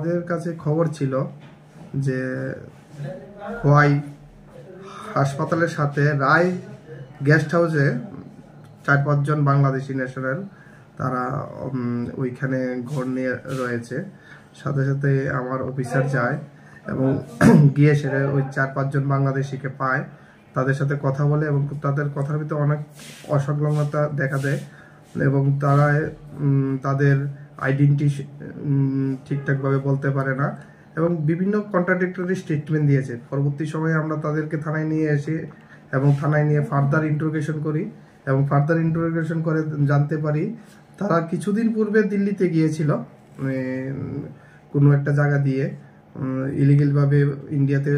আমাদের কাছে খবর ছিল যে খোয়াই হাসপাতালের সাথে রায় গেস্ট হাউসে 4-5 জন বাংলাদেশি ন্যাশনাল তারা ওইখানে ঘর নিয়ে রয়েছে। সাথে সাথে আমার অফিসার যায় এবং গিয়ে সেটা ওই 4-5 জন বাংলাদেশিকে পায়, তাদের সাথে কথা বলে এবং তাদের কথার ভিতরে অনেক অসংলগ্নতা দেখা দেয় এবং তারা তাদের আইডেন্টি ঠিকঠাকভাবে বলতে পারে না এবং বিভিন্ন কন্ট্রাডিক্টরি স্টেটমেন্ট দিয়েছে। পরবর্তী সময়ে আমরা তাদেরকে থানায় নিয়ে এসে এবং থানায় নিয়ে ফার্দার ইন্টারোগেশন করি এবং ফার্দার ইন্টারোগেশন করে জানতে পারি তারা কিছুদিন পূর্বে দিল্লিতে গিয়েছিল কোনো একটা জায়গা দিয়ে ইলিগালভাবে ইন্ডিয়াতে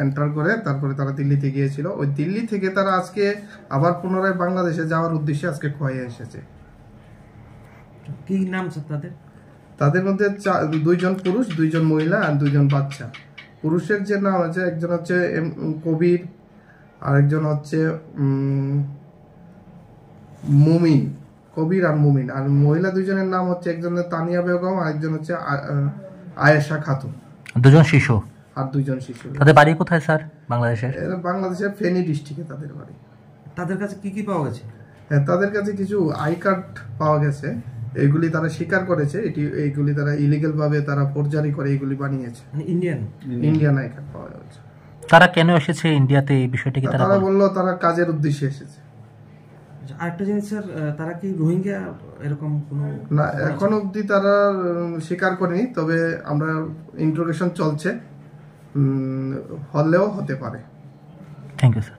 এন্টার করে, তারপরে তারা দিল্লিতে গিয়েছিল। ওই দিল্লি থেকে তারা আজকে আবার পুনরায় বাংলাদেশে যাওয়ার উদ্দেশ্যে আজকে খোয়াই এসেছে। কি নাম তাদের? তাদের মধ্যে 2 জন পুরুষ, 2 জন মহিলা আর 2 জন বাচ্চা। পুরুষের যে নাম আছে, একজন হচ্ছে কবির, আরেকজন হচ্ছে মুমিন, কবির আর মুমিন। আর মহিলা 2 জনের নাম হচ্ছে একজন তানিয়া বেগম আর একজন হচ্ছে আয়েশা খাতুন। 2 জন শিশু আর 2 জন শিশু। তাদের বাড়ি কোথায় স্যার? বাংলাদেশের ফেনী ডিস্ট্রিক্টে তাদের বাড়ি। তাদের কাছে কি কি পাওয়া গেছে? হ্যাঁ, তাদের কাছে কিছু আই কার্ড পাওয়া গেছে, এইগুলি তারা স্বীকার করেছে এইগুলি তারা ইলিগাল ভাবে তারা ফোরজারি করে এইগুলি বানিয়েছে। মানে ইন্ডিয়ান আই কার্ড পাওয়া গেছে। তারা কেন এসেছে ইন্ডিয়াতে, এই বিষয়টা কি তারা বললো তারা কাজের উদ্দেশ্যে এসেছে। আরেকটা জিনিস স্যার, তারা কি রোহিঙ্গা এরকম কোনো? না, এখন অবধি তারা স্বীকার করেনি, তবে আমরা ইন্টারোগেশন চলছে, হলেও হতে পারে। Thank you sir.